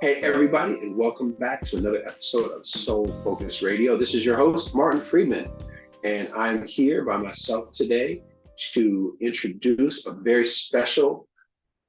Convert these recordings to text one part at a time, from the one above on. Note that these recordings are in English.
Hey, everybody, and welcome back to another episode of Soul Focused Radio. This is your host, Martin Friedman, and I'm here by myself today to introduce a very special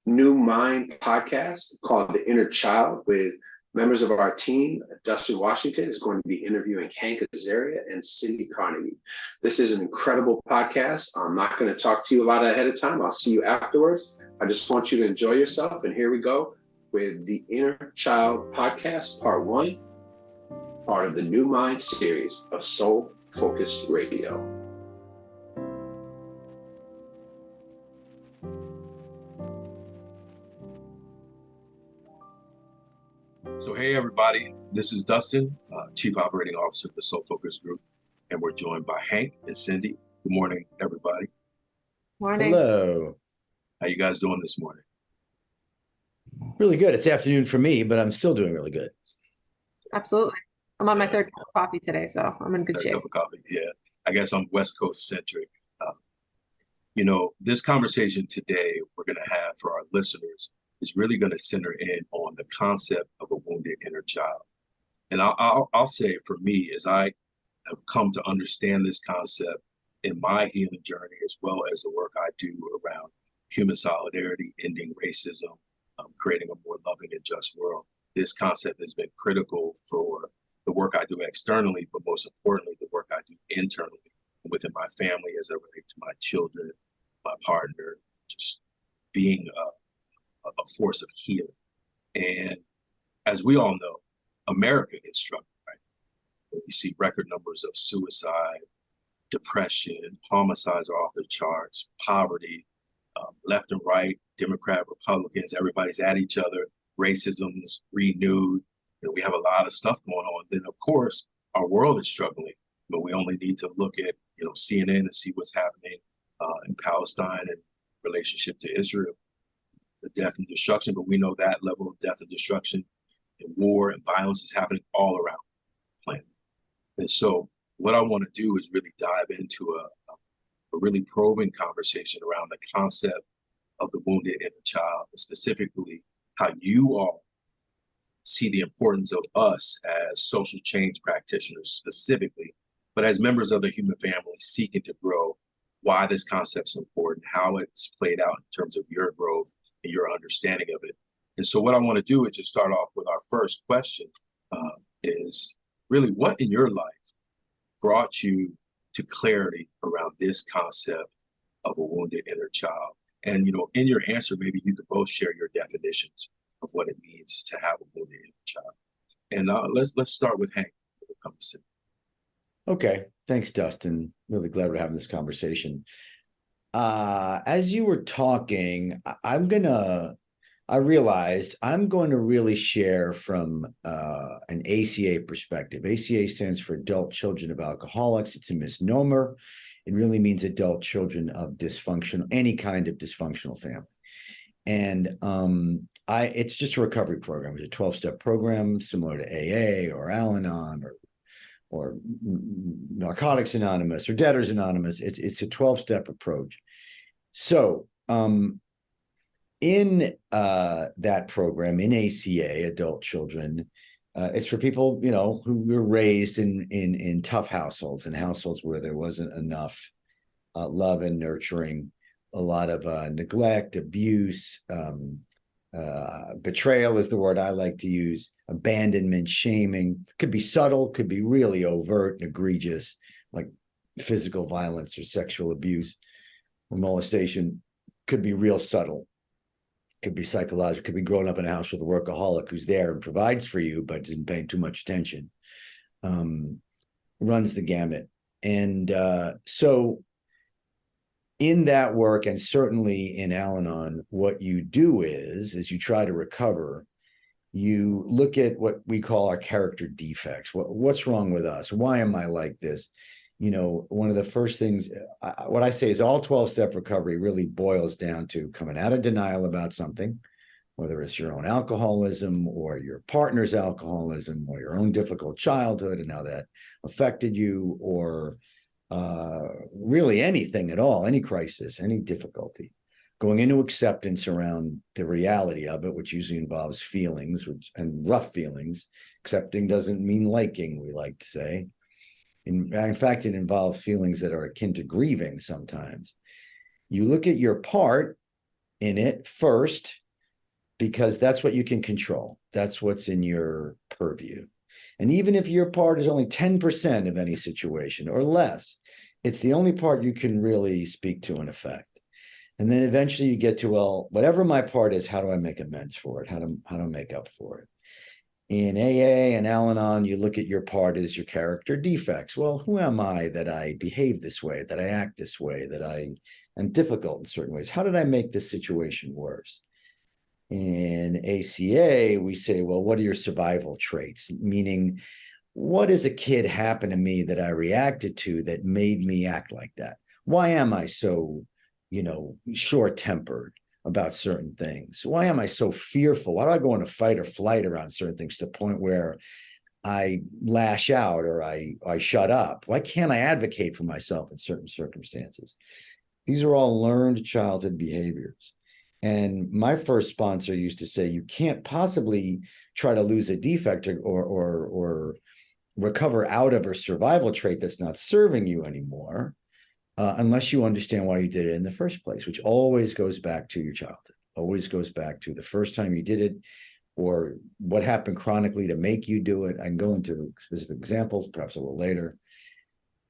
new mind podcast called The Inner Child with members of our team. Dustin Washington is going to be interviewing Hank Azaria and Cyndi Carnaghi. This is an incredible podcast. I'm not going to talk to you a lot ahead of time. I'll see you afterwards. I just want you to enjoy yourself, and here we go with the Inner Child Podcast, Part 1, part of the New Mind series of Soul Focused Radio. So, hey, everybody, this is Dustin, Chief Operating Officer of the Soul Focused Group, and we're joined by Hank and Cyndi. Good morning, everybody. Morning. Hello. How you guys doing this morning? Really good. It's afternoon for me, but I'm still doing really good. Absolutely. I'm on my third cup of coffee today, so I'm in good Third shape. cup of coffee, yeah. I guess I'm West Coast centric. This conversation today we're going to have for our listeners is really going to center in on the concept of a wounded inner child. And I'll say for me, as I have come to understand this concept in my healing journey, as well as the work I do around human solidarity, ending racism, creating a more loving and just world. This concept has been critical for the work I do externally, but most importantly, the work I do internally within my family as I relate to my children, my partner, just being a force of healing. And as we all know, America is struggling, right? We see record numbers of suicide, depression, homicides are off the charts, poverty, left and right, Democrat, Republicans, everybody's at each other, racism's renewed, and we have a lot of stuff going on. Then, of course, our world is struggling, but we only need to look at, CNN and see what's happening in Palestine and relationship to Israel, the death and destruction. But we know that level of death and destruction and war and violence is happening all around the planet. And so what I want to do is really dive into a really probing conversation around the concept of the wounded inner child, and specifically how you all see the importance of us as social change practitioners specifically, but as members of the human family seeking to grow, why this concept's important, how it's played out in terms of your growth and your understanding of it. And so what I want to do is just start off with our first question, is really what in your life brought you to clarity around this concept of a wounded inner child? And, in your answer, maybe you could both share your definitions of what it means to have a wounded inner child. And let's start with Hank. Okay. Thanks, Dustin. Really glad we're having this conversation. As you were talking, I realized I'm going to really share from an ACA perspective. ACA stands for Adult Children of Alcoholics. It's a misnomer. It really means adult children of any kind of dysfunctional family. And it's just a recovery program. It's a 12-step program similar to AA or Al-Anon or Narcotics Anonymous or Debtors Anonymous. It's a 12-step approach. So in that program, in ACA, adult children, it's for people, who were raised in tough households, in households where there wasn't enough love and nurturing, a lot of neglect, abuse, betrayal is the word I like to use, abandonment, shaming. Could be subtle, could be really overt and egregious, like physical violence or sexual abuse or molestation. Could be real subtle. Could be psychological, could be growing up in a house with a workaholic who's there and provides for you, but isn't paying too much attention. Runs the gamut. And so in that work, and certainly in Al-Anon, what you do is you try to recover, you look at what we call our character defects. What's wrong with us? Why am I like this? One of the first things, what I say is all 12-step recovery really boils down to coming out of denial about something, whether it's your own alcoholism or your partner's alcoholism or your own difficult childhood and how that affected you, or really anything at all, any crisis, any difficulty. going into acceptance around the reality of it, which usually involves feelings and rough feelings. Accepting doesn't mean liking, we like to say. In fact, it involves feelings that are akin to grieving sometimes. You look at your part in it first, because that's what you can control. That's what's in your purview. And even if your part is only 10% of any situation or less, it's the only part you can really speak to and affect. And then eventually you get to, well, whatever my part is, how do I make amends for it? How to make up for it? In AA and Al-Anon, you look at your part as your character defects. Well, who am I that I behave this way, that I act this way, that I am difficult in certain ways? How did I make this situation worse? In ACA, we say, well, what are your survival traits? Meaning, what as a kid happened to me that I reacted to that made me act like that? Why am I so, short-tempered about certain things? Why am I so fearful? Why do I go into fight or flight around certain things to the point where I lash out or I shut up? Why can't I advocate for myself in certain circumstances? These are all learned childhood behaviors. And my first sponsor used to say, you can't possibly try to lose a defect or recover out of a survival trait that's not serving you anymore, unless you understand why you did it in the first place, which always goes back to your childhood, always goes back to the first time you did it, or what happened chronically to make you do it. I can go into specific examples, perhaps a little later.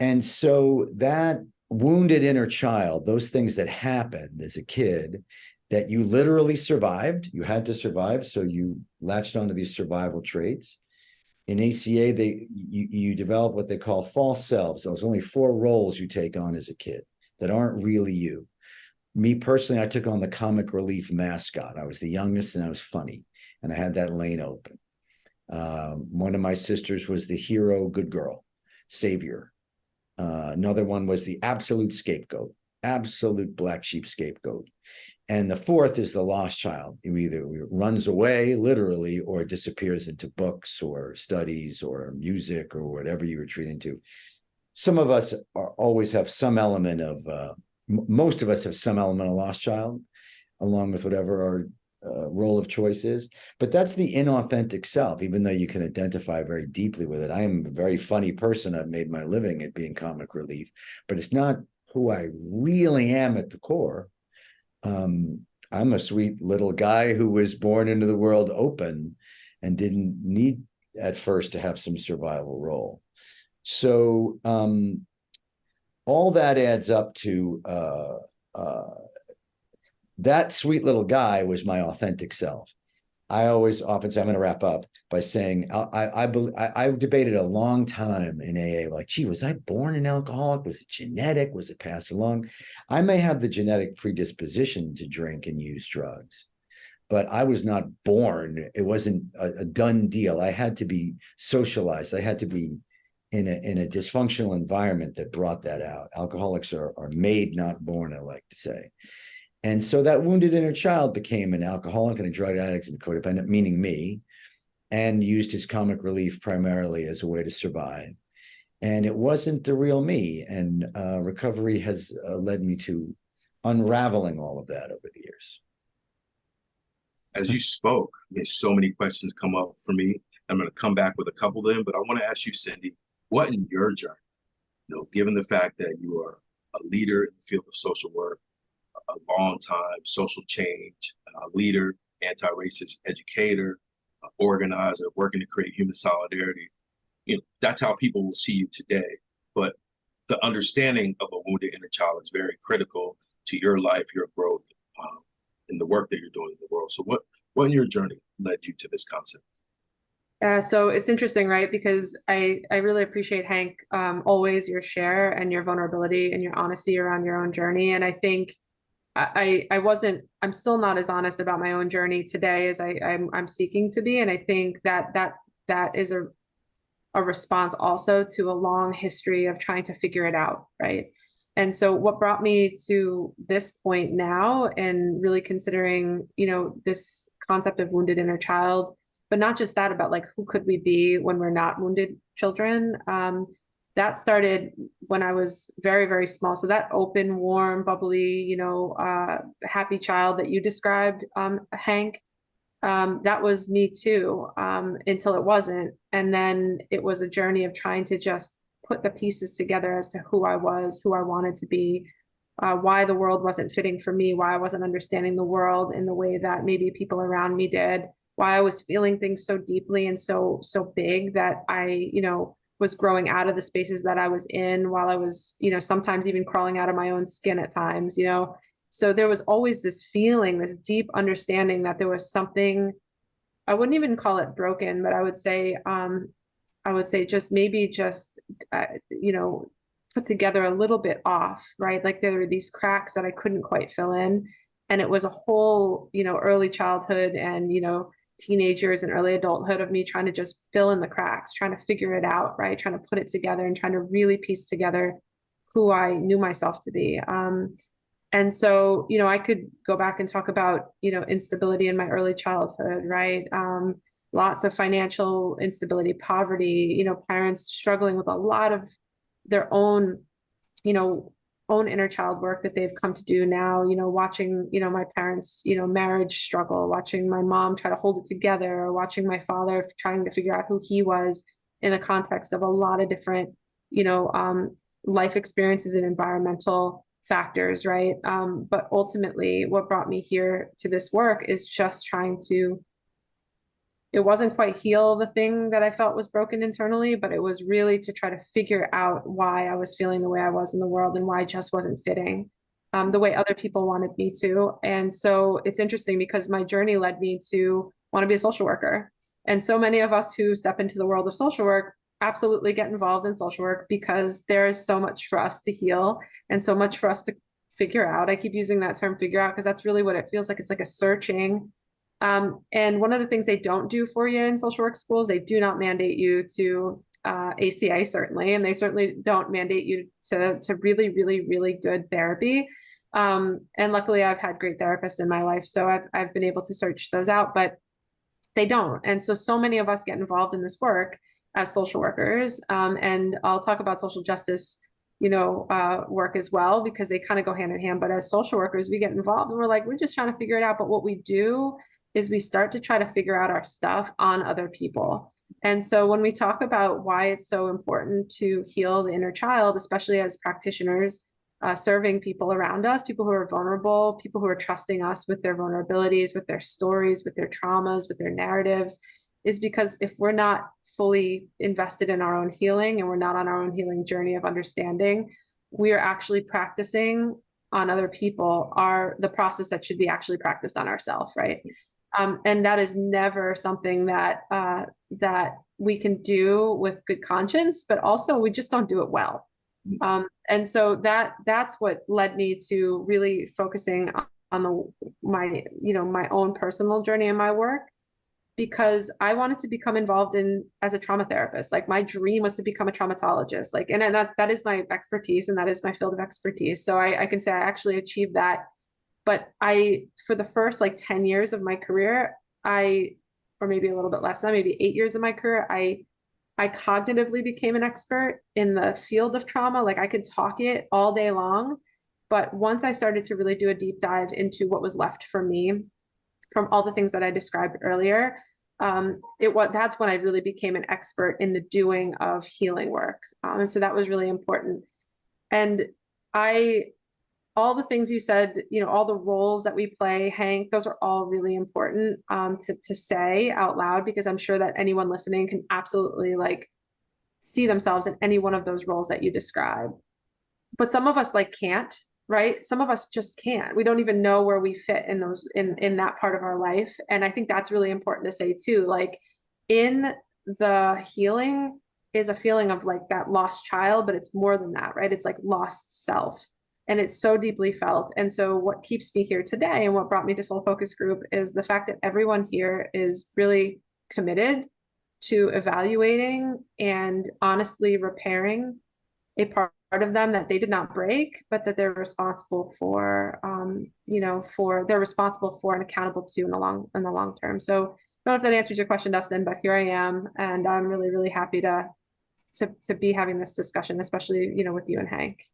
And so that wounded inner child, those things that happened as a kid that you literally survived, you had to survive, so you latched onto these survival traits. In ACA, you develop what they call false selves. There's only 4 roles you take on as a kid that aren't really you. Me personally, I took on the comic relief mascot. I was the youngest and I was funny, and I had that lane open. One of my sisters was the hero, good girl, savior. Another one was the absolute scapegoat, absolute black sheep scapegoat. And the 4th is the lost child, who either runs away literally or disappears into books or studies or music or whatever you retreat into. Some of us always have some element of, most of us have some element of lost child, along with whatever our role of choice is. But that's the inauthentic self, even though you can identify very deeply with it. I am a very funny person. I've made my living at being comic relief, but it's not who I really am at the core. I'm a sweet little guy who was born into the world open and didn't need at first to have some survival role. So all that adds up to that sweet little guy was my authentic self. I always often say, I'm going to wrap up by saying, I debated a long time in AA, like, gee, was I born an alcoholic? Was it genetic? Was it passed along? I may have the genetic predisposition to drink and use drugs, but I was not born. It wasn't a done deal. I had to be socialized. I had to be in a dysfunctional environment that brought that out. Alcoholics are made, not born, I like to say. And so that wounded inner child became an alcoholic and a drug addict and codependent, meaning me, and used his comic relief primarily as a way to survive. And it wasn't the real me. And recovery has led me to unraveling all of that over the years. As you spoke, there's so many questions come up for me. I'm going to come back with a couple of them, but I want to ask you, Cyndi, what in your journey, given the fact that you are a leader in the field of social work, a long-time social change leader, anti-racist educator, organizer, working to create human solidarity. That's how people will see you today. But the understanding of a wounded inner child is very critical to your life, your growth, in the work that you're doing in the world. So what in your journey led you to this concept? So it's interesting, right? Because I really appreciate, Hank, always your share and your vulnerability and your honesty around your own journey. And I think I'm still not as honest about my own journey today as I'm seeking to be. And I think that is a response also to a long history of trying to figure it out, right? And so what brought me to this point now and really considering, this concept of wounded inner child, but not just that, about like, who could we be when we're not wounded children? that started when I was very, very small. So that open, warm, bubbly, happy child that you described, Hank, that was me too, until it wasn't. And then it was a journey of trying to just put the pieces together as to who I was, who I wanted to be, why the world wasn't fitting for me, why I wasn't understanding the world in the way that maybe people around me did, why I was feeling things so deeply and so big that I, was growing out of the spaces that I was in, while I was, sometimes even crawling out of my own skin at times, So there was always this feeling, this deep understanding that there was something, I wouldn't even call it broken, but I would say just maybe just, put together a little bit off, right? Like there were these cracks that I couldn't quite fill in. And it was a whole, early childhood and, teenagers and early adulthood of me trying to just fill in the cracks, trying to figure it out, right? Trying to put it together and trying to really piece together who I knew myself to be. And so, I could go back and talk about, instability in my early childhood, right? Lots of financial instability, poverty, parents struggling with a lot of their own, own inner child work that they've come to do now, watching, my parents, marriage struggle, watching my mom try to hold it together, or watching my father trying to figure out who he was in the context of a lot of different, life experiences and environmental factors, right? But ultimately, what brought me here to this work is just trying to, it wasn't quite heal the thing that I felt was broken internally, but it was really to try to figure out why I was feeling the way I was in the world and why I just wasn't fitting the way other people wanted me to. And so it's interesting because my journey led me to want to be a social worker. And so many of us who step into the world of social work absolutely get involved in social work because there is so much for us to heal and so much for us to figure out. I keep using that term figure out because that's really what it feels like. It's like a searching. And one of the things they don't do for you in social work schools, they do not mandate you to ACA, certainly, and they certainly don't mandate you to really, really, really good therapy. And luckily, I've had great therapists in my life, so I've been able to search those out, but they don't. And so many of us get involved in this work as social workers, and I'll talk about social justice work as well, because they kind of go hand in hand. But as social workers, we get involved and we're just trying to figure it out. But what we do is we start to try to figure out our stuff on other people. And so when we talk about why it's so important to heal the inner child, especially as practitioners, serving people around us, people who are vulnerable, people who are trusting us with their vulnerabilities, with their stories, with their traumas, with their narratives, is because if we're not fully invested in our own healing and we're not on our own healing journey of understanding, we are actually practicing on other people the process that should be actually practiced on ourselves, right? And that is never something that we can do with good conscience, but also we just don't do it well. And so that's what led me to really focusing on my own personal journey and my work, because I wanted to become involved as a trauma therapist. Like my dream was to become a traumatologist. And that is my expertise and that is my field of expertise. So I can say I actually achieved that. But for the first 10 years of my career, or maybe a little bit less than maybe 8 years of my career, I cognitively became an expert in the field of trauma. I could talk it all day long. But once I started to really do a deep dive into what was left for me from all the things that I described earlier, that's when I really became an expert in the doing of healing work. And so that was really important. And all the things you said, all the roles that we play, Hank, those are all really important to say out loud, because I'm sure that anyone listening can absolutely see themselves in any one of those roles that you describe. But some of us can't, right? Some of us just can't. We don't even know where we fit in in that part of our life. And I think that's really important to say too. In the healing is a feeling of that lost child, but it's more than that, right? It's lost self. And it's so deeply felt. And so what keeps me here today and what brought me to Soul Focus Group is the fact that everyone here is really committed to evaluating and honestly repairing a part of them that they did not break, but that they're responsible for, they're responsible for and accountable to in the long term. So I don't know if that answers your question, Dustin, but here I am. And I'm really, really happy to to be having this discussion, especially, with you and Hank.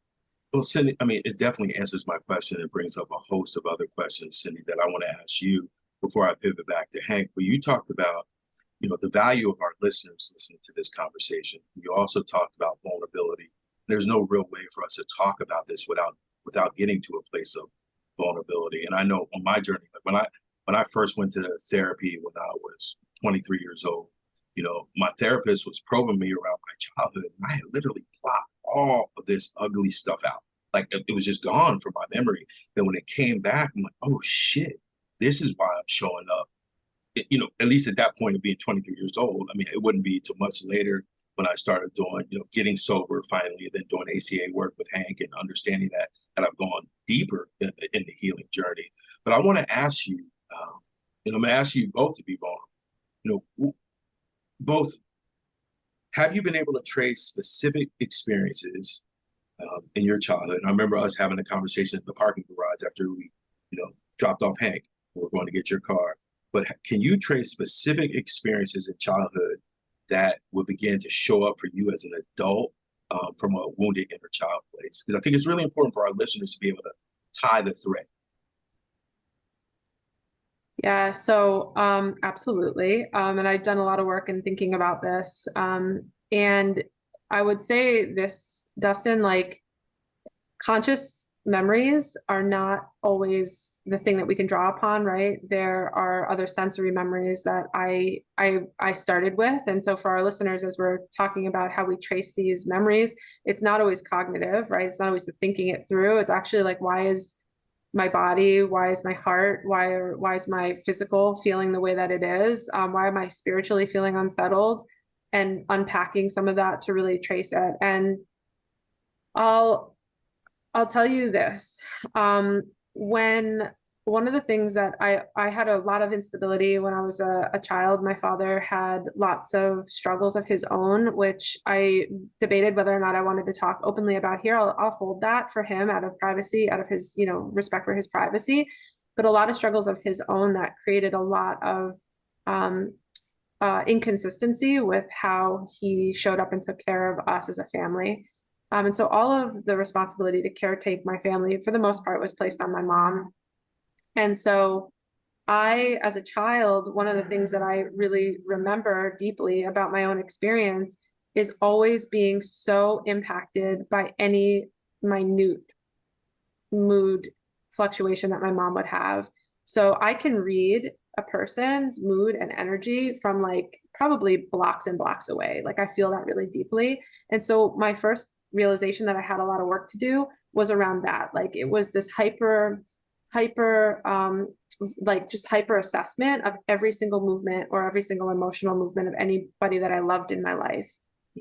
Well, Cyndi, I mean, it definitely answers my question and brings up a host of other questions, Cyndi, that I want to ask you before I pivot back to Hank. But you talked about, the value of our listeners listening to this conversation. You also talked about vulnerability. There's no real way for us to talk about this without getting to a place of vulnerability. And I know on my journey, like when I first went to therapy when I was 23 years old, my therapist was probing me around my childhood, and I had literally blocked all of this ugly stuff out. Like it was just gone from my memory. Then when it came back, I'm like, oh shit, this is why I'm showing up. At least at that point of being 23 years old. I mean, it wouldn't be too much later when I started doing, getting sober finally, and then doing ACA work with Hank and understanding that I've gone deeper in the healing journey. But I want to ask you, I'm going to ask you both to be vulnerable. Both, have you been able to trace specific experiences in your childhood? And I remember us having a conversation in the parking garage after we, dropped off Hank. We were going to get your car. But can you trace specific experiences in childhood that will begin to show up for you as an adult from a wounded inner child place? Because I think it's really important for our listeners to be able to tie the thread. Yeah, so absolutely. And I've done a lot of work in thinking about this. And I would say this, Dustin, like conscious memories are not always the thing that we can draw upon, right? There are other sensory memories that I started with. And so for our listeners, as we're talking about how we trace these memories, it's not always cognitive, right? It's not always the thinking it through. It's actually like, why is my body, why is my heart, why is my physical feeling the way that it is? Why am I spiritually feeling unsettled? And unpacking some of that to really trace it. And I'll tell you this, when one of the things that I had a lot of instability when I was a child. My father had lots of struggles of his own, which I debated whether or not I wanted to talk openly about here. I'll hold that for him out of privacy, out of his, respect for his privacy, but a lot of struggles of his own that created a lot of inconsistency with how he showed up and took care of us as a family. And so all of the responsibility to caretake my family, for the most part, was placed on my mom. And so as a child, one of the things that I really remember deeply about my own experience is always being so impacted by any minute mood fluctuation that my mom would have. So I can read a person's mood and energy from like probably blocks and blocks away. Like I feel that really deeply. And so my first realization that I had a lot of work to do was around that. Like it was this hyper assessment of every single movement or every single emotional movement of anybody that I loved in my life,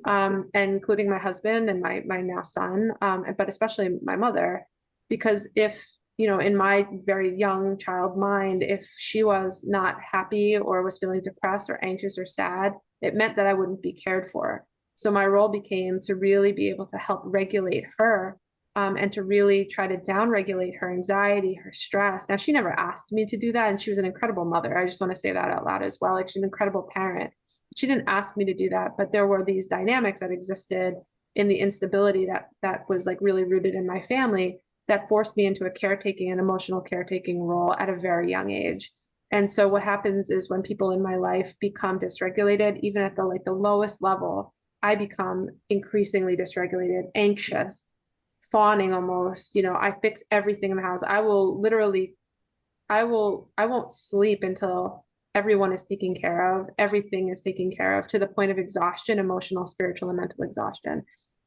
and including my husband and my now son, but especially my mother, because if, in my very young child mind, if she was not happy or was feeling depressed or anxious or sad, it meant that I wouldn't be cared for. So my role became to really be able to help regulate her, and to really try to downregulate her anxiety, her stress. Now, she never asked me to do that, and she was an incredible mother. I just want to say that out loud as well. Like, she's an incredible parent. She didn't ask me to do that, but there were these dynamics that existed in the instability that was like really rooted in my family that forced me into a caretaking and emotional caretaking role at a very young age. And so what happens is when people in my life become dysregulated, even at the lowest level, I become increasingly dysregulated, anxious, fawning almost. I fix everything in the house. I won't sleep until everyone is taken care of. Everything is taken care of, to the point of exhaustion, emotional, spiritual, and mental exhaustion.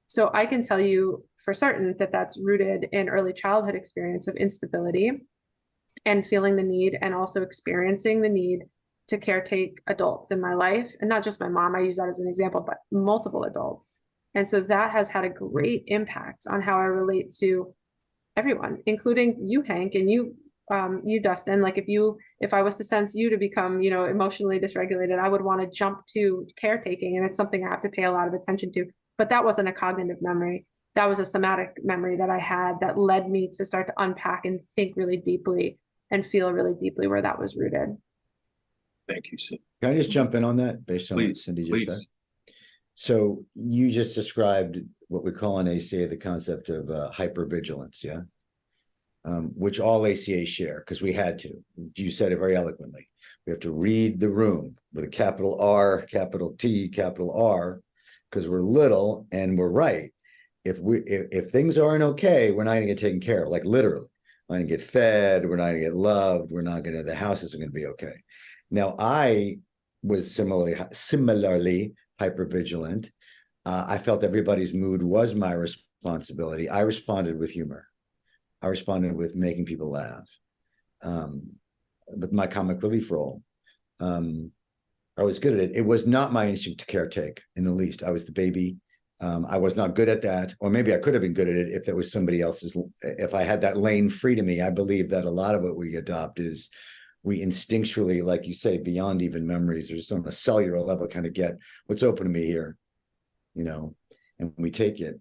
So I can tell you for certain that that's rooted in early childhood experience of instability and feeling the need, and also experiencing the need to caretake adults in my life. And not just my mom, I use that as an example, but multiple adults. And so that has had a great impact on how I relate to everyone, including you, Hank, and you, Dustin. Like if I was to sense you to become, emotionally dysregulated, I would want to jump to caretaking. And it's something I have to pay a lot of attention to. But that wasn't a cognitive memory. That was a somatic memory that I had that led me to start to unpack and think really deeply and feel really deeply where that was rooted. Thank you, Cyndi. Can I just jump in on that based on Please, what Cyndi just said? So you just described what we call in ACA the concept of hypervigilance, yeah? Which all ACAs share, because we had to. You said it very eloquently. We have to read the room with a capital R, capital T, capital R, because we're little and we're right. If things aren't okay, we're not going to get taken care of, like literally. We're not going to get fed. We're not going to get loved. We're not going to. The house isn't going to be okay. Now, I was similarly hypervigilant. I felt everybody's mood was my responsibility. I responded with humor. I responded with making people laugh. With my comic relief role, I was good at it. It was not my instinct to caretake in the least. I was the baby. I was not good at that, or maybe I could have been good at it if it was somebody else's. If I had that lane free to me, I believe that a lot of what we adopt is we instinctually, like you say, beyond even memories, or just on a cellular level, kind of get what's open to me here, and we take it,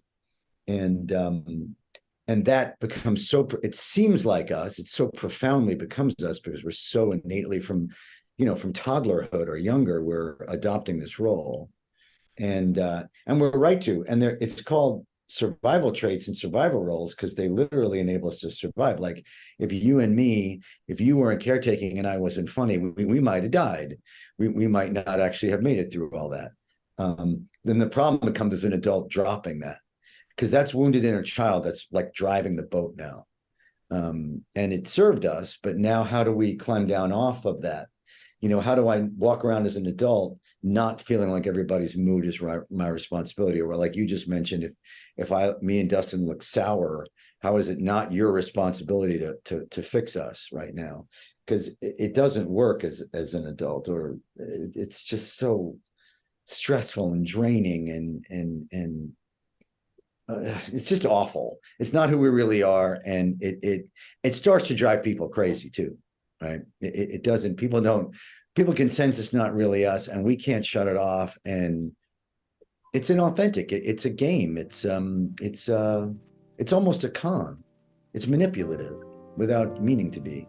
and that becomes so. It seems like us. It so profoundly becomes us because we're so innately from toddlerhood or younger, we're adopting this role. And we're right to, and it's called survival traits and survival roles because they literally enable us to survive. Like if you weren't caretaking and I wasn't funny, we might have died. We might not actually have made it through all that. Then the problem becomes as an adult dropping that, because that's wounded inner child that's like driving the boat now. And it served us, but now how do we climb down off of that? How do I walk around as an adult not feeling like everybody's mood is my responsibility? Or like you just mentioned, if me and Dustin look sour, how is it not your responsibility to fix us right now? Because it doesn't work as an adult, or it's just so stressful and draining, and it's just awful. It's not who we really are, and it starts to drive people crazy too. Right. It doesn't, people can sense it's not really us, and we can't shut it off. And it's inauthentic. It's a game. It's almost a con. It's manipulative without meaning to be.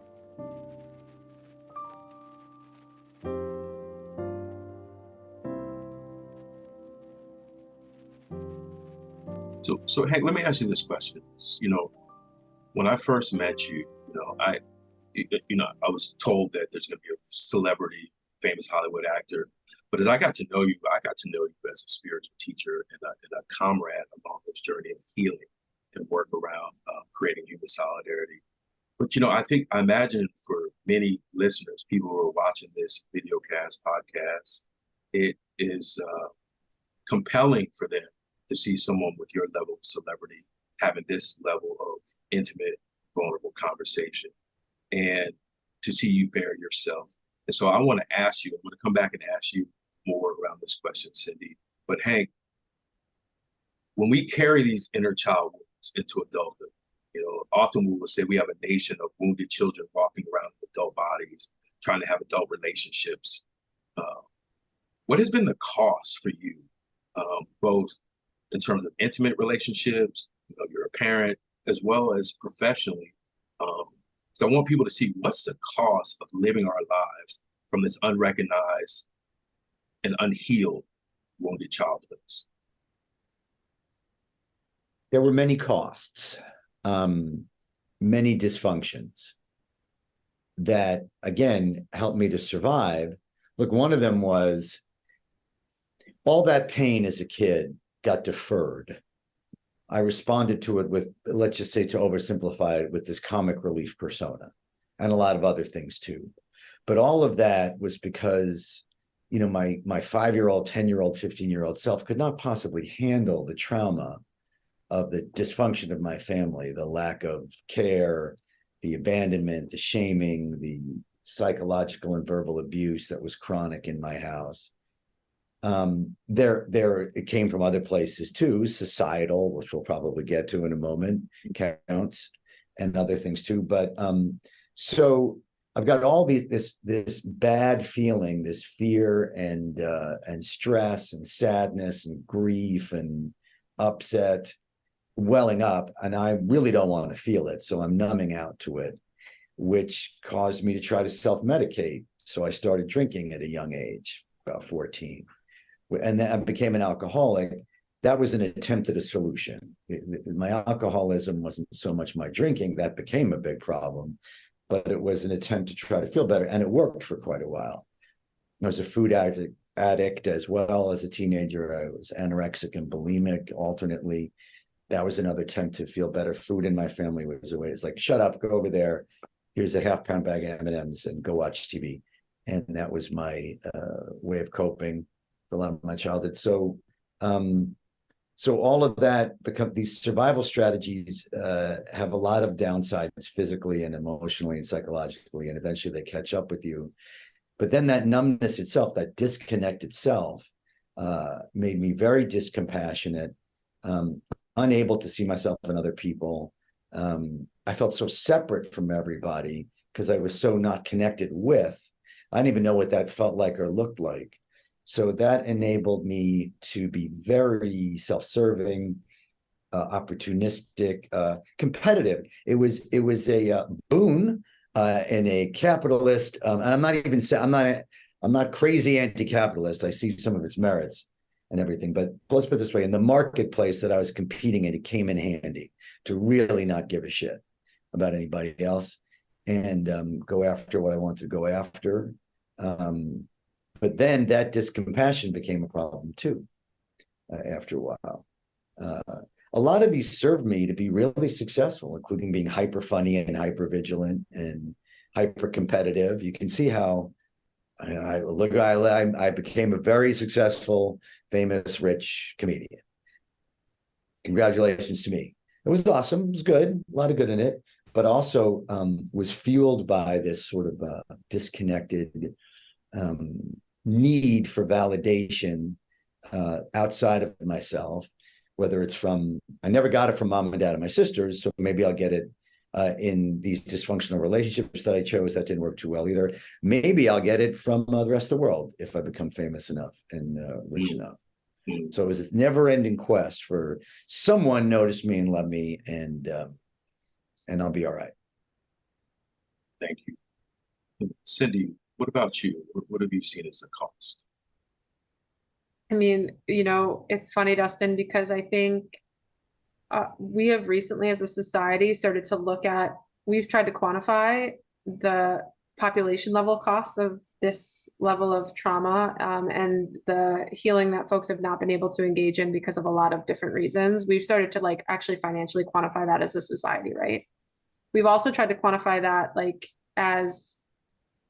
So Hank, let me ask you this question. When I first met you, I was told that there's going to be a celebrity, famous Hollywood actor. But as I got to know you as a spiritual teacher and a comrade along this journey of healing and work around creating human solidarity. But, I imagine for many listeners, people who are watching this video cast, podcast, it is compelling for them to see someone with your level of celebrity having this level of intimate, vulnerable conversation, and to see you bare yourself. And so I want to ask you, I'm going to come back and ask you more around this question, Cyndi. But Hank, when we carry these inner child wounds into adulthood, often we will say we have a nation of wounded children walking around in adult bodies, trying to have adult relationships. What has been the cost for you, both in terms of intimate relationships, you're a parent, as well as professionally? So I want people to see what's the cost of living our lives from this unrecognized and unhealed wounded childhoods. There were many costs, many dysfunctions that, again, helped me to survive. Look, one of them was all that pain as a kid got deferred. I responded to it with, let's just say, to oversimplify it, with this comic relief persona and a lot of other things too. But all of that was because, my 5-year-old, 10-year-old, 15-year-old self could not possibly handle the trauma of the dysfunction of my family, the lack of care, the abandonment, the shaming, the psychological and verbal abuse that was chronic in my house. It came from other places too, societal, which we'll probably get to in a moment, counts, and other things too. But so I've got all this bad feeling, this fear and stress and sadness and grief and upset welling up, and I really don't want to feel it, so I'm numbing out to it, which caused me to try to self-medicate. So I started drinking at a young age, about 14. and then I became an alcoholic, that was an attempt at a solution. My alcoholism wasn't so much my drinking, that became a big problem, but it was an attempt to try to feel better, and it worked for quite a while. I was a food addict as well as a teenager. I was anorexic and bulimic alternately. That was another attempt to feel better. Food in my family was a way. It's like, shut up, go over there. Here's a half-pound bag of M&Ms and go watch TV. And that was my way of coping for a lot of my childhood. So all of that these survival strategies have a lot of downsides physically and emotionally and psychologically, and eventually they catch up with you. But then that numbness itself, that disconnect itself, made me very discompassionate, unable to see myself and other people. I felt so separate from everybody because I was so not connected with. I didn't even know what that felt like or looked like. So that enabled me to be very self-serving, opportunistic, competitive. It was a boon in a capitalist, and I'm not crazy anti-capitalist. I see some of its merits and everything, but let's put it this way: in the marketplace that I was competing in, it came in handy to really not give a shit about anybody else and go after what I wanted to go after. But then that discompassion became a problem too after a while. A lot of these served me to be really successful, including being hyper funny and hyper vigilant and hyper competitive. You can see how I became a very successful, famous, rich comedian. Congratulations to me. It was awesome. It was good. A lot of good in it, but also was fueled by this sort of disconnected need for validation outside of myself, whether it's from, I never got it from mom and dad and my sisters, so maybe I'll get it in these dysfunctional relationships that I chose that didn't work too well either. Maybe I'll get it from the rest of the world if I become famous enough and rich enough. So it was a never-ending quest for someone notice me and love me, and I'll be all right. Thank you. Cyndi, what about you? What have you seen as the cost? I mean, it's funny, Dustin, because I think we have recently, as a society, started to look at, we've tried to quantify the population level costs of this level of trauma and the healing that folks have not been able to engage in because of a lot of different reasons. We've started to actually financially quantify that as a society, right? We've also tried to quantify that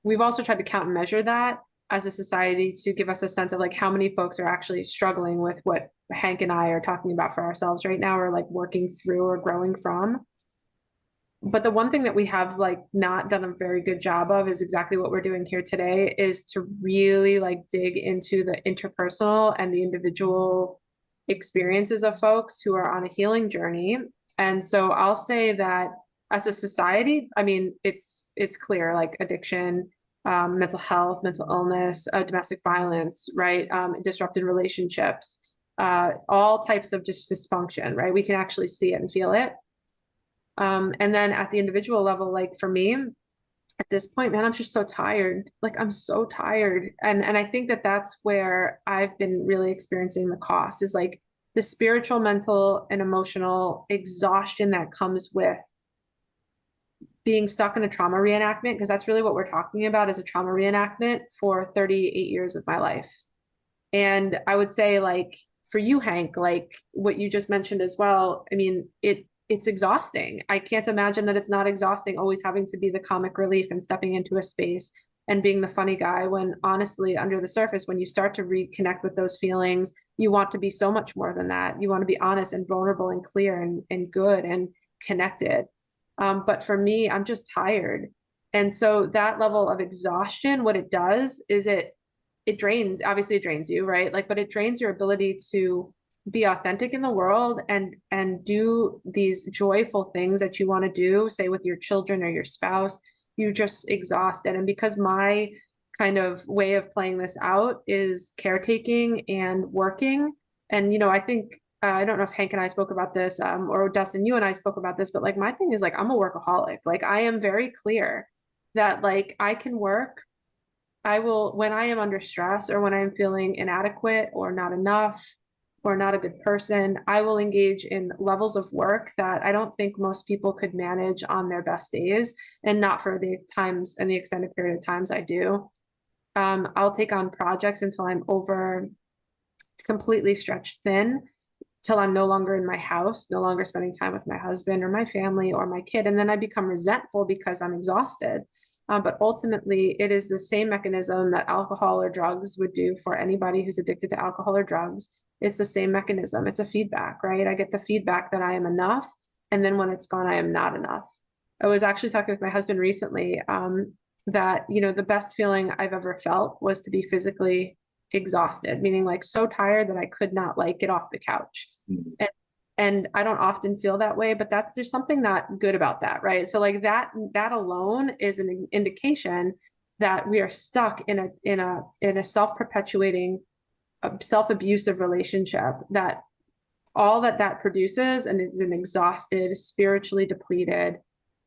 we've also tried to count and measure that as a society to give us a sense of how many folks are actually struggling with what Hank and I are talking about for ourselves right now, or working through or growing from. But the one thing that we have not done a very good job of is exactly what we're doing here today, is to really dig into the interpersonal and the individual experiences of folks who are on a healing journey. And so I'll say that as a society, I mean, it's clear, addiction, mental health, mental illness, domestic violence, right? Disrupted relationships, all types of just dysfunction, right? We can actually see it and feel it. And then at the individual level, for me, at this point, man, I'm just so tired. I'm so tired. And I think that that's where I've been really experiencing the cost, is the spiritual, mental, and emotional exhaustion that comes with being stuck in a trauma reenactment, because that's really what we're talking about, is a trauma reenactment for 38 years of my life. And I would say, for you, Hank, what you just mentioned as well, I mean, it's exhausting. I can't imagine that it's not exhausting, always having to be the comic relief and stepping into a space and being the funny guy, when honestly, under the surface, when you start to reconnect with those feelings, you want to be so much more than that. You want to be honest and vulnerable and clear and good and connected. But for me, I'm just tired. And so that level of exhaustion, what it does is it drains, obviously it drains you, right? But it drains your ability to be authentic in the world and do these joyful things that you want to do, say with your children or your spouse. You're just exhausted. And because my kind of way of playing this out is caretaking and working, and I think I don't know if Hank and I spoke about this, or Dustin, you and I spoke about this, but my thing is I'm a workaholic. I am very clear that I can work I will, when I am under stress or when I'm feeling inadequate or not enough or not a good person, I will engage in levels of work that I don't think most people could manage on their best days, and not for the times and the extended period of times I do. I'll take on projects until I'm over completely stretched thin, till I'm no longer in my house, no longer spending time with my husband or my family or my kid. And then I become resentful because I'm exhausted. But ultimately, it is the same mechanism that alcohol or drugs would do for anybody who's addicted to alcohol or drugs. It's the same mechanism. It's a feedback, right? I get the feedback that I am enough. And then when it's gone, I am not enough. I was actually talking with my husband recently, that, the best feeling I've ever felt was to be physically exhausted, meaning like so tired that I could not like get off the couch. Mhm. And I don't often feel that way, but there's something not good about that, right? So like that alone is an indication that we are stuck in a self-perpetuating, self-abusive relationship, that all that produces and is an exhausted, spiritually depleted,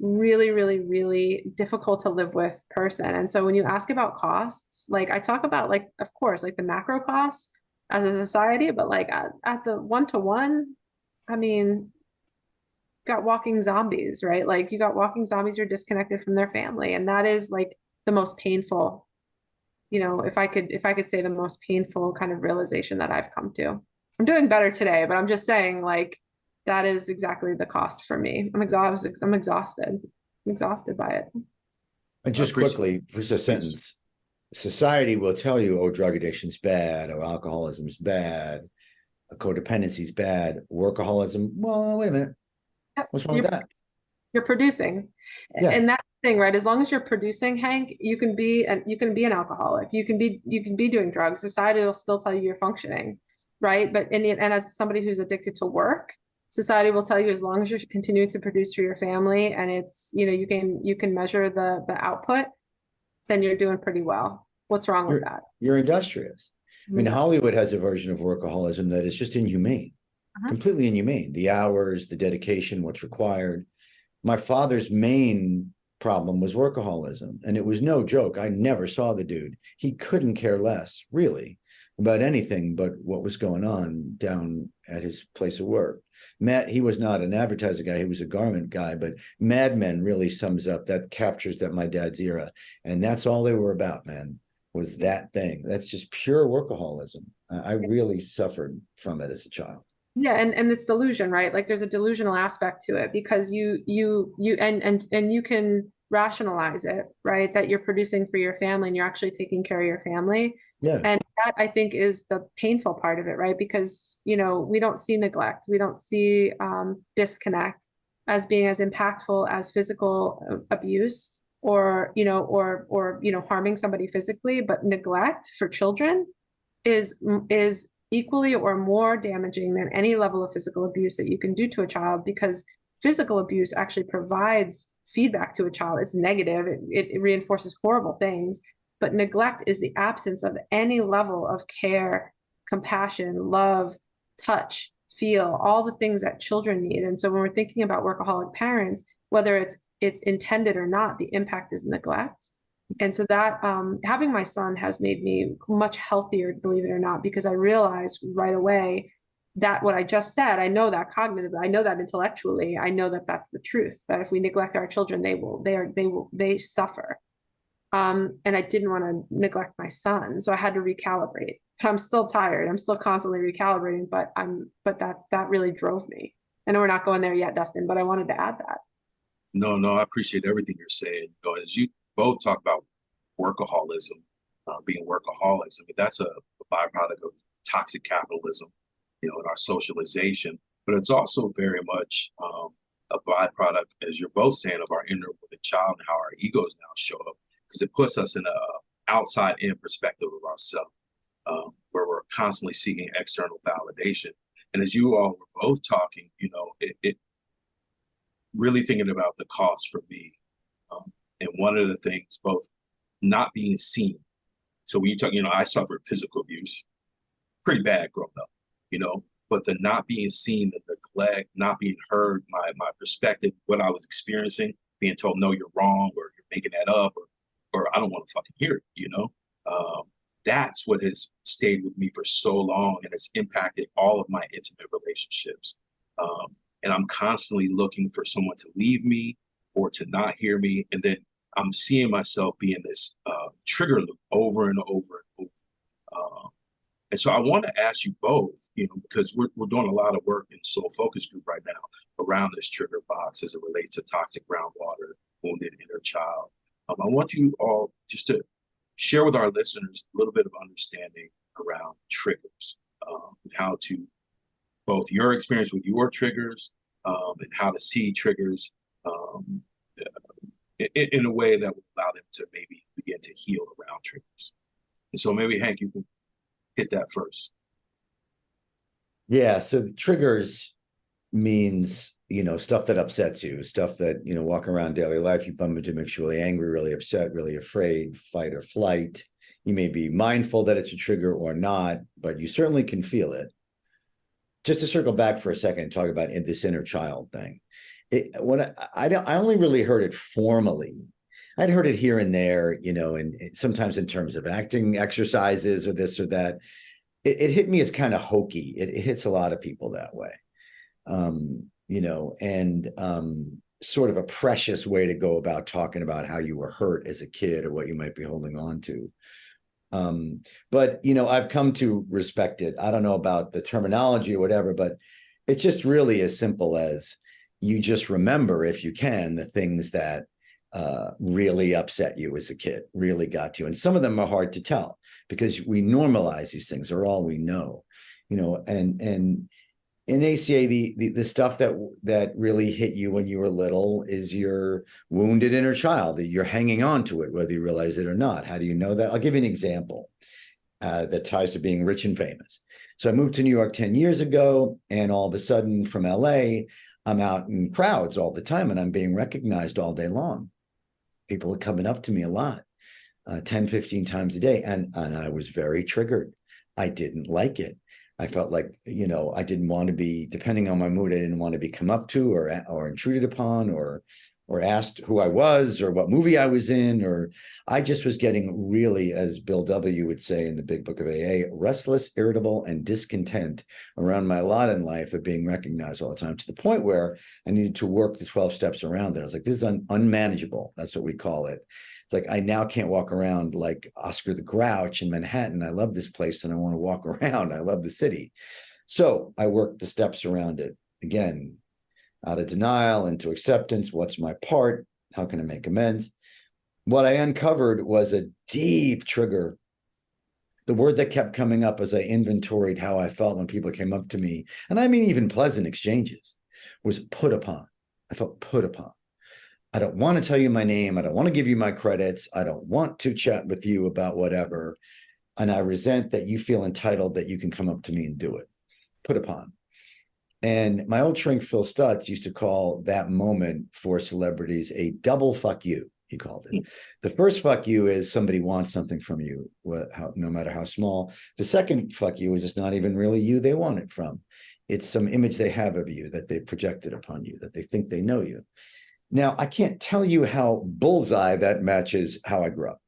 really, really, really difficult to live with person. And so when you ask about costs, like I talk about, like, of course, like the macro costs as a society, but like at the one-to-one, I mean, got walking zombies, right? Like you got walking zombies who are disconnected from their family. And that is like the most painful, if I could say the most painful kind of realization that I've come to. I'm doing better today, but I'm just saying, like, that is exactly the cost for me. I'm exhausted. I'm exhausted. I'm exhausted by it. And I just appreciate quickly, just a this. sentence. Society will tell you, oh, drug addiction's bad, or alcoholism's bad, codependency's bad, workaholism. Well, wait a minute. Yep. What's wrong with that? You're producing. Yeah. And that's the thing, right? As long as you're producing, Hank, you can be an alcoholic. You can be doing drugs. Society will still tell you you're functioning, right? But and as somebody who's addicted to work, society will tell you, as long as you're continuing to produce for your family and it's, you can measure the output, then you're doing pretty well. What's wrong with that? You're industrious. I mean, Yeah. Hollywood has a version of workaholism that is just inhumane, completely inhumane. The hours, the dedication, what's required. My father's main problem was workaholism, and it was no joke. I never saw the dude. He couldn't care less, really, about anything but what was going on down at his place of work. Matt, he was not an advertising guy, he was a garment guy, but Mad Men really sums up, that captures that my dad's era. And that's all they were about, man, was that thing. That's just pure workaholism. I really suffered from it as a child. Yeah, and it's delusion, right? Like there's a delusional aspect to it because and you can rationalize it, right? That you're producing for your family and you're actually taking care of your family. Yeah. And that I think is the painful part of it, right? Because, we don't see neglect, we don't see disconnect as being as impactful as physical abuse, or harming somebody physically, but neglect for children is equally or more damaging than any level of physical abuse that you can do to a child, because physical abuse actually provides feedback to a child. It's negative. It reinforces horrible things, but neglect is the absence of any level of care, compassion, love, touch, feel, all the things that children need. And so when we're thinking about workaholic parents, whether it's intended or not, the impact is neglect. And so that having my son has made me much healthier, believe it or not, because I realized right away that what I just said, I know that cognitively, I know that intellectually, I know that that's the truth, that if we neglect our children, they suffer. And I didn't want to neglect my son, so I had to recalibrate. I'm still tired. I'm still constantly recalibrating, but that really drove me. I know we're not going there yet, Dustin, but I wanted to add that. No, I appreciate everything you're saying. As you both talk about workaholism, being workaholics, I mean, that's a byproduct of toxic capitalism, in our socialization, but it's also very much a byproduct, as you're both saying, of our inner child and how our egos now show up, because it puts us in a outside in perspective of ourselves, where we're constantly seeking external validation. And as you all were both talking, it really thinking about the cost for me. And one of the things, both not being seen. So when you talk, I suffered physical abuse, pretty bad growing up, but the not being seen, the neglect, not being heard, my perspective, what I was experiencing, being told, no, you're wrong, or you're making that up, or I don't want to fucking hear it, that's what has stayed with me for so long, and it's impacted all of my intimate relationships. And I'm constantly looking for someone to leave me or to not hear me. And then I'm seeing myself be in this trigger loop over and over and over. And so I want to ask you both, because we're doing a lot of work in Soul Focus Group right now around this trigger box as it relates to toxic groundwater, wounded inner child. I want you all just to share with our listeners a little bit of understanding around triggers, and how to, both your experience with your triggers, and how to see triggers in a way that will allow them to maybe begin to heal around triggers. And so maybe, Hank, you can hit that first. Yeah, so the triggers means, stuff that upsets you, stuff that, walk around daily life, you bump into, makes you really angry, really upset, really afraid, fight or flight. You may be mindful that it's a trigger or not, but you certainly can feel it. Just to circle back for a second and talk about this inner child thing. I only really heard it formally. I'd heard it here and there, and sometimes in terms of acting exercises or this or that. It hit me as kind of hokey. It hits a lot of people that way, and sort of a precious way to go about talking about how you were hurt as a kid or what you might be holding on to. But I've come to respect it. I don't know about the terminology or whatever, but it's just really as simple as you just remember, if you can, the things that really upset you as a kid, really got you. And some of them are hard to tell because we normalize these things, are all we know, and in ACA, the stuff that really hit you when you were little is your wounded inner child, that you're hanging on to it, whether you realize it or not. How do you know that? I'll give you an example that ties to being rich and famous. So I moved to New York 10 years ago, and all of a sudden from LA, I'm out in crowds all the time and I'm being recognized all day long. People are coming up to me a lot, 10, 15 times a day. And I was very triggered. I didn't like it. I felt like, I didn't want to be, depending on my mood, I didn't want to be come up to or intruded upon or asked who I was or what movie I was in, or I just was getting really, as Bill W. would say in the Big Book of AA, restless, irritable, and discontent around my lot in life of being recognized all the time, to the point where I needed to work the 12 steps around it. I was like, this is unmanageable. That's what we call it. It's like, I now can't walk around like Oscar the Grouch in Manhattan. I love this place and I want to walk around. I love the city. So I worked the steps around it. Again, out of denial into acceptance. What's my part? How can I make amends? What I uncovered was a deep trigger. The word that kept coming up as I inventoried how I felt when people came up to me, and I mean even pleasant exchanges, was put upon. I felt put upon. I don't want to tell you my name. I don't want to give you my credits. I don't want to chat with you about whatever. And I resent that you feel entitled that you can come up to me and do it. Put upon. And my old shrink, Phil Stutz, used to call that moment for celebrities a double fuck you, he called it. The first fuck you is somebody wants something from you, no matter how small. The second fuck you is just not even really you they want it from. It's some image they have of you that they projected upon you, that they think they know you. Now, I can't tell you how bullseye that matches how I grew up.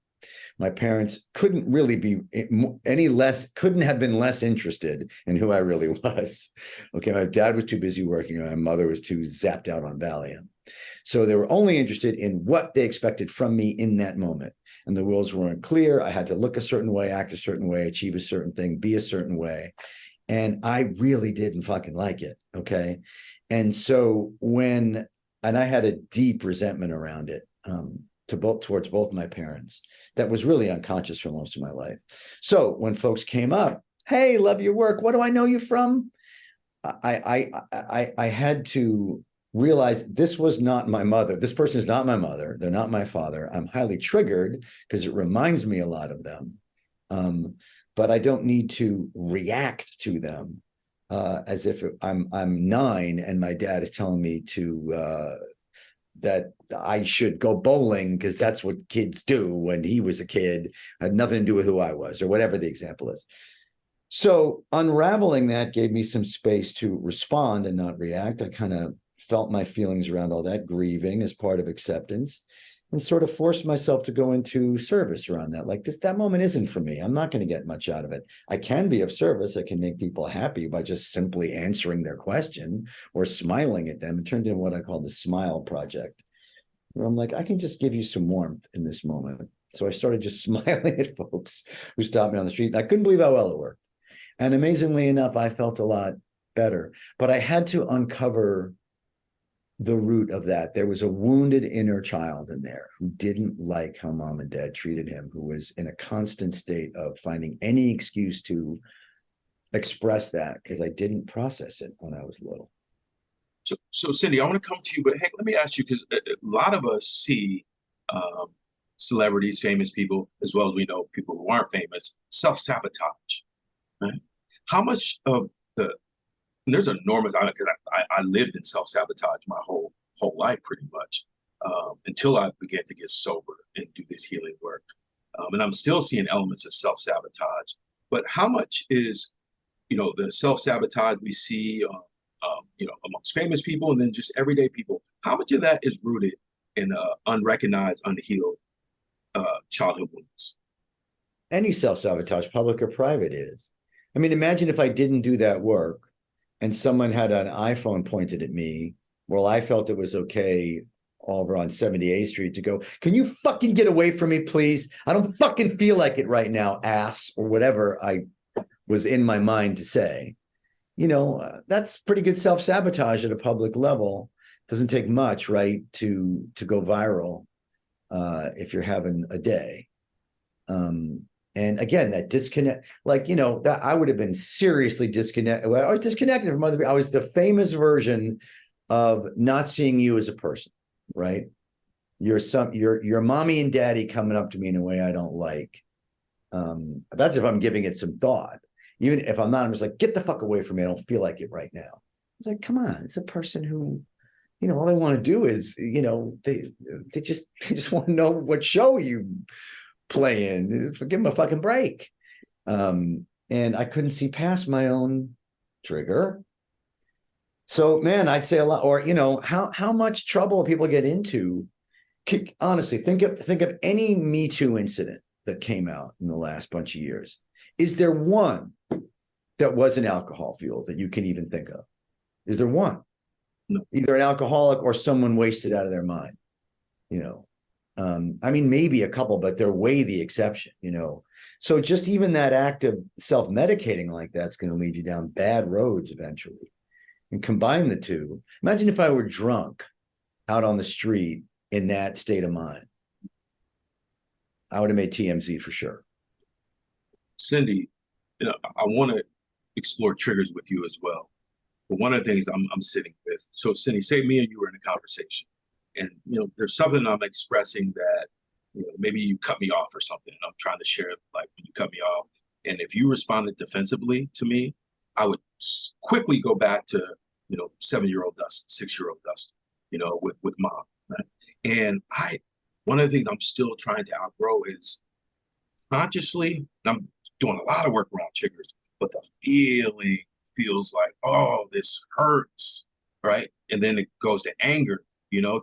My parents couldn't really be couldn't have been less interested in who I really was. Okay, my dad was too busy working, and my mother was too zapped out on Valium. So they were only interested in what they expected from me in that moment. And the rules weren't clear. I had to look a certain way, act a certain way, achieve a certain thing, be a certain way. And I really didn't fucking like it, okay? And so and I had a deep resentment around it, towards both my parents, that was really unconscious for most of my life. So when folks came up, hey, love your work, what do I know you from? I had to realize this was not my mother. This person is not my mother. They're not my father. I'm highly triggered because it reminds me a lot of them. But I don't need to react to them as if I'm 9 and my dad is telling me to that I should go bowling because that's what kids do when he was a kid, had nothing to do with who I was, or whatever the example is. So unraveling that gave me some space to respond and not react. I kind of felt my feelings around all that, grieving as part of acceptance. and sort of forced myself to go into service around that. Like that moment isn't for me. I'm not going to get much out of it. I can be of service. I can make people happy by just simply answering their question or smiling at them. It turned into what I call the Smile Project, where I'm like, I can just give you some warmth in this moment. So I started just smiling at folks who stopped me on the street. And I couldn't believe how well it worked. And amazingly enough, I felt a lot better. But I had to uncover the root of that. There was a wounded inner child in there who didn't like how mom and dad treated him, who was in a constant state of finding any excuse to express that because I didn't process it when I was little. So Cyndi, I want to come to you, but Hank, let me ask you, because a lot of us see celebrities, famous people, as well as we know people who aren't famous, self-sabotage, right? How much of there's enormous, because I lived in self-sabotage my whole life pretty much, until I began to get sober and do this healing work. And I'm still seeing elements of self-sabotage, but how much is, the self-sabotage we see, amongst famous people and then just everyday people, how much of that is rooted in unrecognized, unhealed childhood wounds? Any self-sabotage, public or private, is. I mean, imagine if I didn't do that work and someone had an iPhone pointed at me. Well, I felt it was okay over on 78th Street to go, can you fucking get away from me, please? I don't fucking feel like it right now, ass, or whatever I was in my mind to say. That's pretty good self-sabotage at a public level. Doesn't take much, right, to go viral if you're having a day. And again, that disconnect, that I would have been seriously disconnected. Well, I was disconnected from other people. I was the famous version of not seeing you as a person, right? You're mommy and daddy coming up to me in a way I don't like. That's if I'm giving it some thought. Even if I'm not, I'm just like, get the fuck away from me. I don't feel like it right now. It's like, come on, it's a person who, all they want to do is, they just want to know what show you play in. Give them a fucking break. And I couldn't see past my own trigger. So, man, I'd say a lot. Or, how much trouble people get into. Honestly, think of any Me Too incident that came out in the last bunch of years. Is there one that wasn't alcohol fueled that you can even think of? Is there one? No. Either an alcoholic or someone wasted out of their mind. I mean, maybe a couple, but they're way the exception. So just even that act of self-medicating like that's going to lead you down bad roads eventually. And combine the two. Imagine if I were drunk out on the street in that state of mind. I would have made TMZ for sure. Cyndi, I want to explore triggers with you as well. But one of the things I'm sitting with, so Cyndi, say me and you were in a conversation, and there's something I'm expressing that maybe you cut me off or something. I'm trying to share like when you cut me off, and if you responded defensively to me, I would quickly go back to 7-year-old Dustin, 6-year-old Dustin, with mom. Right? And one of the things I'm still trying to outgrow is consciously. I'm doing a lot of work around triggers, but the feeling feels like, oh, this hurts, right? And then it goes to anger,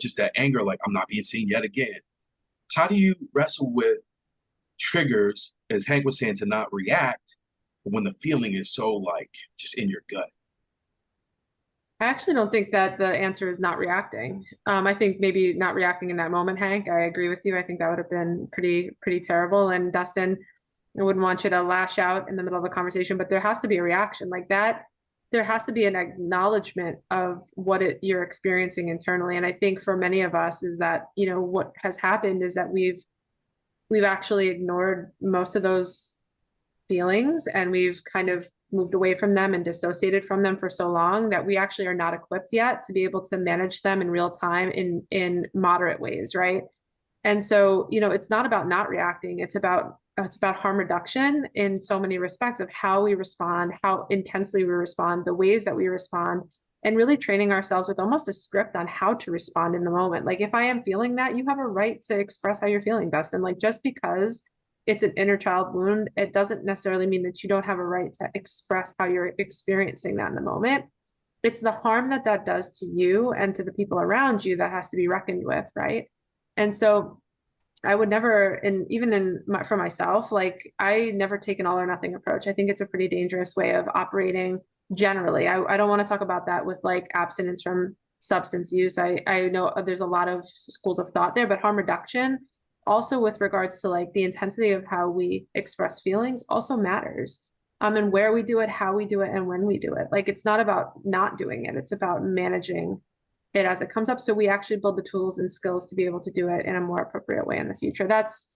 just that anger, like I'm not being seen yet again. How do you wrestle with triggers, as Hank was saying, to not react when the feeling is so like just in your gut? I actually don't think that the answer is not reacting. I think maybe not reacting in that moment, Hank. I agree with you. I think that would have been pretty terrible. And Dustin, I wouldn't want you to lash out in the middle of a conversation, but there has to be a reaction like that. There has to be an acknowledgement of what you're experiencing internally. And I think for many of us is that, what has happened is that we've actually ignored most of those feelings, and we've kind of moved away from them and dissociated from them for so long that we actually are not equipped yet to be able to manage them in real time in moderate ways, right? And so, it's not about not reacting. It's about harm reduction in so many respects of how we respond, how intensely we respond, the ways that we respond, and really training ourselves with almost a script on how to respond in the moment. Like if I am feeling that, you have a right to express how you're feeling, Dustin. Like just because it's an inner child wound, it doesn't necessarily mean that you don't have a right to express how you're experiencing that in the moment. It's the harm that does to you and to the people around you that has to be reckoned with, right? And so I would never, and even for myself, like I never take an all or nothing approach. I think it's a pretty dangerous way of operating generally. I don't want to talk about that with like abstinence from substance use. I know there's a lot of schools of thought there, but harm reduction also with regards to like the intensity of how we express feelings also matters. And where we do it, how we do it, and when we do it. Like it's not about not doing it. It's about managing it as it comes up, so we actually build the tools and skills to be able to do it in a more appropriate way in the future. That's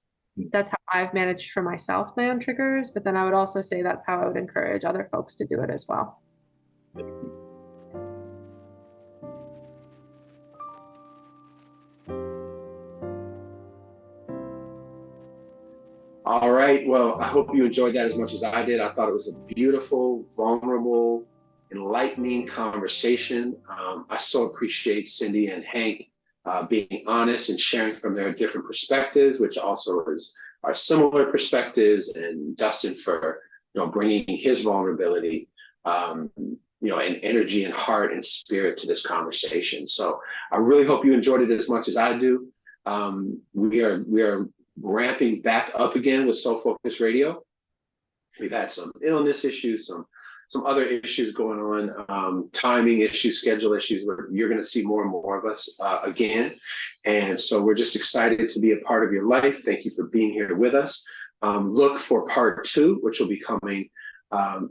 how I've managed for myself my own triggers, but then I would also say that's how I would encourage other folks to do it as well. All right. Well, I hope you enjoyed that as much as I did. I thought it was a beautiful, vulnerable, enlightening conversation. I so appreciate Cyndi and Hank being honest and sharing from their different perspectives, which also are similar perspectives, and Dustin for bringing his vulnerability, and energy and heart and spirit to this conversation. So I really hope you enjoyed it as much as I do. We are ramping back up again with Soul Focus Radio. We've had some illness issues, some other issues going on, timing issues, schedule issues, where you're going to see more and more of us again. And so we're just excited to be a part of your life. Thank you for being here with us. Look for part 2, which will be coming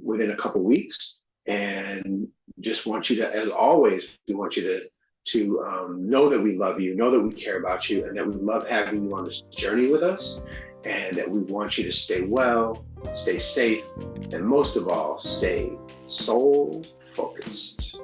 within a couple weeks. And just want you to, as always, we want you to know that we love you, know that we care about you, and that we love having you on this journey with us, and that we want you to stay well, stay safe, and most of all, stay soul focused.